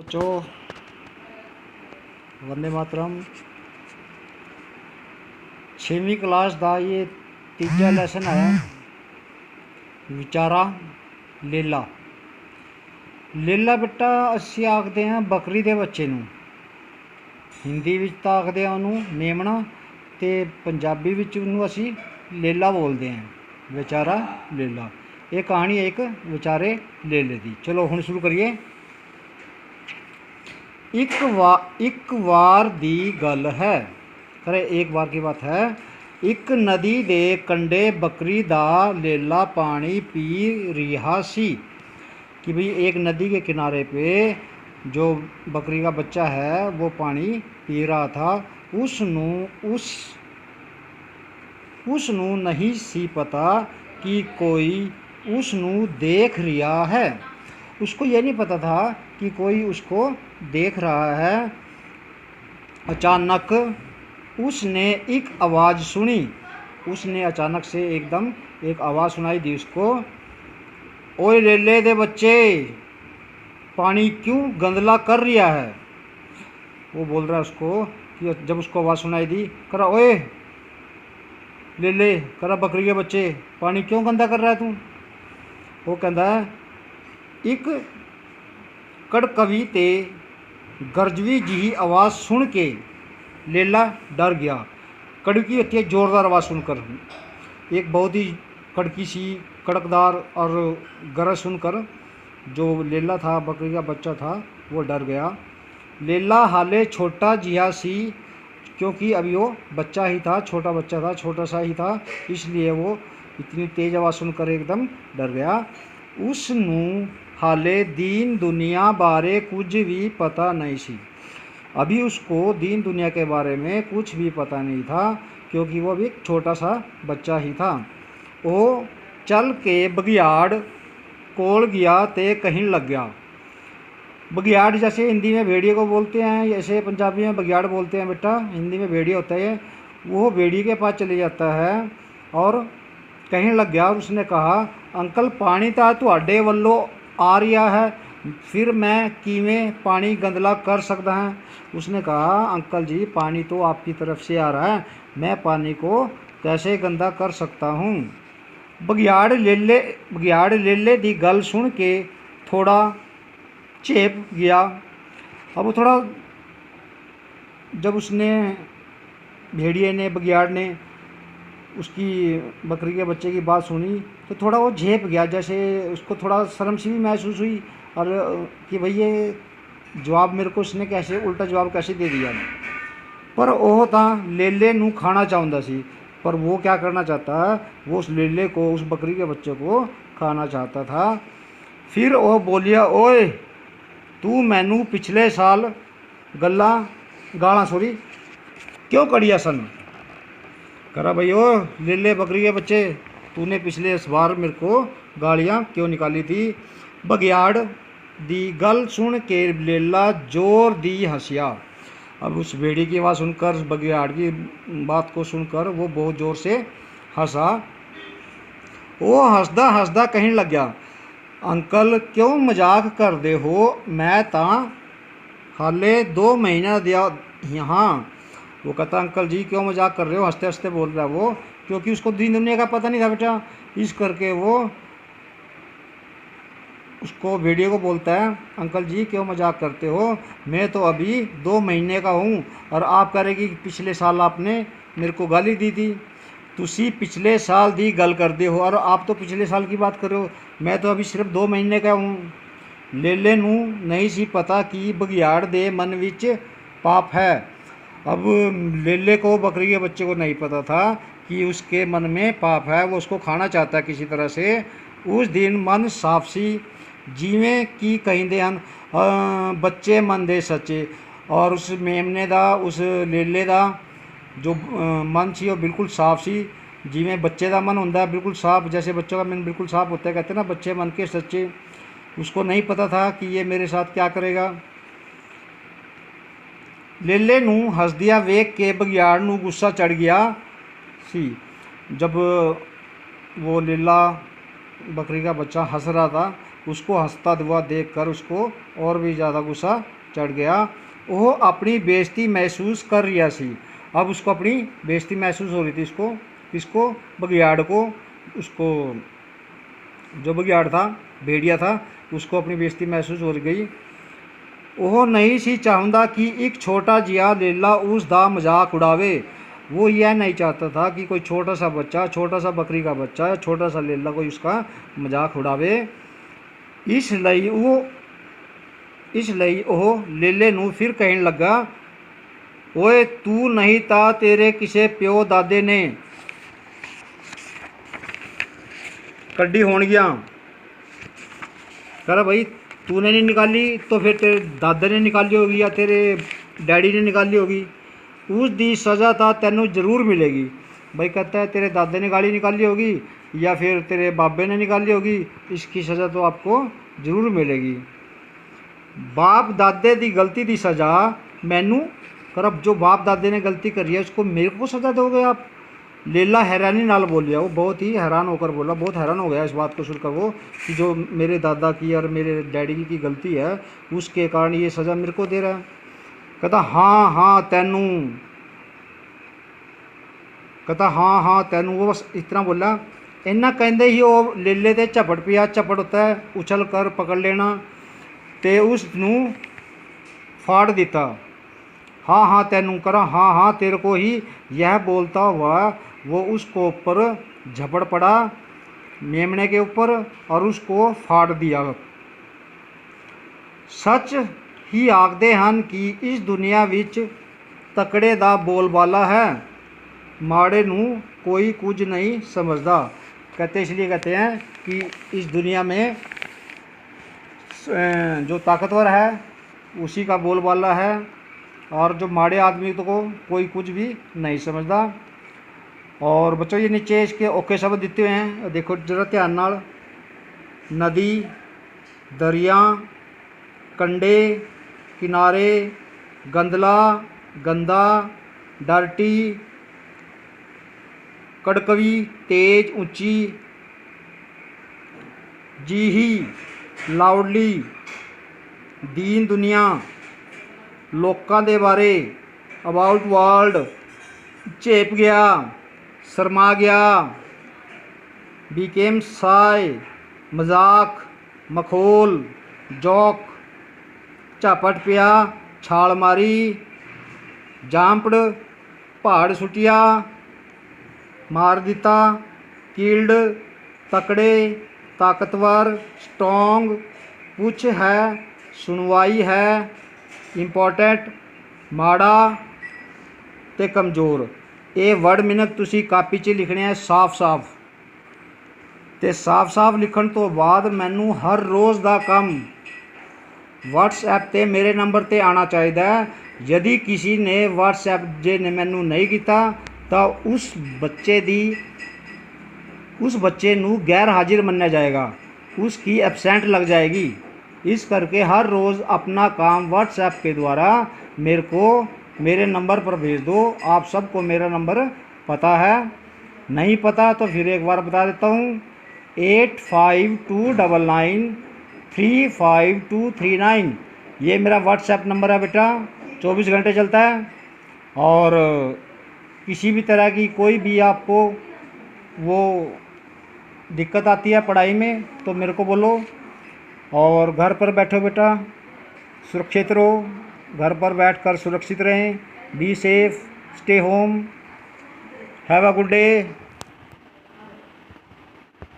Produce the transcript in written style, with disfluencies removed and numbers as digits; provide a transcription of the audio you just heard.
बच्चों, वंदे मातरम। 6वीं क्लास का ये तीजा लेसन है विचारा लेला। लेला बेटा असी आखते हैं बकरी के बच्चे नूं, हिंदी विच तां आखते हैं उन्होंने मेमना, तो पंजाबी विच उन्होंने असी लेला बोलते हैं, बेचारा लेला। ये कहानी है एक बेचारे लेले की। चलो हुण शुरू करिए। एक वार दी गल है, करे एक बार की बात है। एक नदी दे कंडे बकरी दा लेला पानी पी रिहा सी। कि भाई एक नदी के किनारे पे जो बकरी का बच्चा है वो पानी पी रहा था। उसनू नहीं सी पता कि कोई उसनू देख रिहा है। उसको ये नहीं पता था कि कोई उसको देख रहा है। अचानक उसने एक आवाज़ सुनी। उसने अचानक से एकदम एक आवाज़ सुनाई दी उसको, ओए लेले दे बच्चे, पानी क्यों गंदला कर रिया है। वो बोल रहा है उसको कि जब उसको आवाज़ सुनाई दी, करा ओए लेले, करा बकरी के बच्चे, पानी क्यों गंदा कर रहा है तू। वो कहता है एक कड़कवी ते गरजवी जी आवाज़ सुन के लेला डर गया। कड़की होती है ज़ोरदार आवाज़ सुनकर। एक बहुत ही कड़की सी कड़कदार और गरज सुनकर जो लेला था, बकरी का बच्चा था, वो डर गया। लेला हाले छोटा जिया सी, क्योंकि अभी वो बच्चा ही था, छोटा बच्चा था, छोटा सा ही था, इसलिए वो इतनी तेज़ आवाज़ सुनकर एकदम डर गया। उसनू हाले दीन दुनिया बारे कुछ भी पता नहीं सी। अभी उसको दीन दुनिया के बारे में कुछ भी पता नहीं था, क्योंकि वो भी छोटा सा बच्चा ही था। वो चल के बगियाड़ कोल गया ते कहीं लग गया। बगियाड़ जैसे हिंदी में भेड़िए को बोलते हैं, जैसे पंजाबी में बगियाड़ बोलते हैं बेटा, हिंदी में भेड़िया होता है। वो भेड़िए के पास चले जाता है और कहीं लग गया। और उसने कहा, अंकल पानी तो तुहाडे वल्लों आ रिहा है, फिर मैं किवें पानी गंदला कर सकता है। उसने कहा, अंकल जी पानी तो आपकी तरफ से आ रहा है, मैं पानी को कैसे गंदा कर सकता हूँ। बगियाड़ लेले दी गल सुन के थोड़ा चेप गया। अब वो थोड़ा, जब उसने भेड़िए ने, बगियाड़ ने उसकी बकरी के बच्चे की बात सुनी तो थोड़ा वो झेप गया, जैसे उसको थोड़ा शर्म सी भी महसूस हुई। और कि भाई ये जवाब मेरे को उसने कैसे, उल्टा जवाब कैसे दे दिया। पर वो था लेले नू खाना चाहता सी। पर वो क्या करना चाहता है, वो उस लेले को, उस बकरी के बच्चे को खाना चाहता था। फिर वो बोलिया, ओए तू मैनू पिछले साल गाला क्यों कड़िया सन। करा भाई ओ लेले बकरी के बच्चे, तूने पिछले बार मेरे को गालियाँ क्यों निकाली थी। बगियाड़ दी गल सुन के लेला जोर दी हंसिया। अब उस भेड़ी की आवाज़ सुनकर, बगियाड़ की बात को सुनकर वो बहुत ज़ोर से हंसा। वो हंसदा हंसदा कहने लग गया, अंकल क्यों मजाक कर दे हो, मैं तो हाले 2 महीना दिया यहाँ। वो कहता, अंकल जी क्यों मजाक कर रहे हो, हंसते हंसते बोल रहा है वो, क्योंकि उसको दीन दुनिया का पता नहीं था बेटा। इस करके वो उसको भेड़िए को बोलता है, अंकल जी क्यों मजाक करते हो, मैं तो अभी 2 महीने का हूँ और आप कह रहे कि पिछले साल आपने मेरे को गाली दी थी। तुसी पिछले साल दी गल करते हो और आप तो पिछले साल की बात कर रहे हो, मैं तो अभी सिर्फ 2 महीने का हूँ। लेले नू नहीं सी पता कि बगियाड़ दे मन विच पाप है। अब लेले को, बकरी के बच्चे को नहीं पता था कि उसके मन में पाप है, वो उसको खाना चाहता है किसी तरह से। उस दिन मन साफ सी, जिवें कि कहिंदे हन बच्चे मन दे सच्चे। और उस मेमने दा, उस लेले दा जो मन सी वो बिल्कुल साफ सी, जिवें बच्चे का मन होंदा है बिल्कुल साफ, जैसे बच्चों का मन बिल्कुल साफ होता है, कहते हैं ना बच्चे मन के सच्चे। उसको नहीं पता था कि ये मेरे साथ क्या करेगा। लेले नू हसदिया वेख के बगियाड़ नू गुस्सा चढ़ गया सी। जब वो लेला, बकरी का बच्चा, हंस रहा था उसको हंसता हुआ देखकर उसको और भी ज़्यादा गुस्सा चढ़ गया। वो अपनी बेइज्जती महसूस कर रहा सी। अब उसको अपनी बेइज्जती महसूस हो रही थी। इसको किसको? बघियाड़ को। उसको जो बघियाड़ था, भेड़िया था, उसको अपनी बेइज्जती महसूस हो गई। वो नहीं सी चाहता कि एक छोटा जिया लेला उसका मजाक उड़ावे। वो यह नहीं चाहता था कि कोई छोटा सा बच्चा, छोटा सा बकरी का बच्चा, छोटा सा लेला कोई उसका मजाक उड़ावे। इसलिए वो लेले नू फिर कहने लगा, ओए तू नहीं था, तेरे किसे प्यो दादे ने कड्डी होन गया। कह रहा भाई तूने नहीं निकाली तो फिर तेरे दादे ने निकाली होगी या तेरे डैडी ने निकाली होगी। उस दी सज़ा था तेनू जरूर मिलेगी। भाई कहता है तेरे दादे ने गाड़ी निकाली होगी या फिर तेरे बाबे ने निकाली होगी, इसकी सज़ा तो आपको ज़रूर मिलेगी। बाप दादे दी गलती दी सज़ा मैनू कर। अब जो बाप दादे ने गलती करी है उसको मेरे को सज़ा दोगे आप? लेला हैरानी नाल बोलिया। वो बहुत ही हैरान होकर बोला, बहुत हैरान हो गया इस बात को सुनकर वो, कि जो मेरे दादा की और मेरे डैडी की गलती है उसके कारण ये सज़ा मेरे को दे रहा है। कहता हाँ हाँ तेनू, कहता हाँ हाँ तेनू। वो बस इतना बोला। इन्ना कहते ही वो लेले ते झपट पिया। झपट होता है उछल कर पकड़ लेना, ते उसनू फाड़ दिता। हाँ हाँ तेनू करा, हाँ हाँ तेरे को ही। यह बोलता हुआ वो उसको ऊपर झपड़ पड़ा, मेमने के ऊपर, और उसको फाड़ दिया। सच ही आखदे हन कि इस दुनिया विच तकड़े दा बोलबाला है, माड़े नू कोई कुछ नहीं समझदा। कहते इसलिए कहते हैं कि इस दुनिया में जो ताकतवर है उसी का बोलबाला है, और जो माड़े आदमी तो को कोई कुछ भी नहीं समझदा। और बच्चों ये नीचे इसके औखे शब्द दिते हुए हैं, देखो जरा ध्यान नाल। नदी, दरिया, कंडे, किनारे, गंदला, गंदा, डर्टी, कड़कवी, तेज, ऊंची, जीही, लाउडली, दीन दुनिया, लोकां दे बारे, अबाउट वर्ल्ड, झेप गया, शर्मा गया, बीकेम साय, मजाक, मखौल, जोक, झापट पिया, छाल मारी, जांपड़, पहाड़ सुटिया, मार दिता, कील्ड, तकड़े, ताकतवर, स्ट्रोंग, कुछ है, सुनवाई है, इंपॉर्टेंट, माड़ा ते कमज़ोर। ये वर्ड मिनक तुसी कापी 'ਚ लिखने हैं साफ साफ। ते साफ साफ लिखण तो बाद मैनू हर रोज़ दा कम व्हाट्सएप ते मेरे नंबर ते आना चाहिए। यदि किसी ने व्हाट्सएप जे ने मैनू नहीं किया तो उस बच्चे नू गैर हाजिर मन्ना जाएगा, उसकी एबसेंट लग जाएगी। इस करके हर रोज़ अपना काम व्हाट्सएप के द्वारा मेरे नंबर पर भेज दो। आप सबको मेरा नंबर पता है, नहीं पता तो फिर एक बार बता देता हूँ, 8529935239। ये मेरा व्हाट्सएप नंबर है बेटा, 24 घंटे चलता है। और किसी भी तरह की कोई भी आपको वो दिक्कत आती है पढ़ाई में तो मेरे को बोलो। और घर पर बैठो बेटा, सुरक्षित रहो, घर पर बैठकर सुरक्षित रहें। Be safe, stay home, have a good day.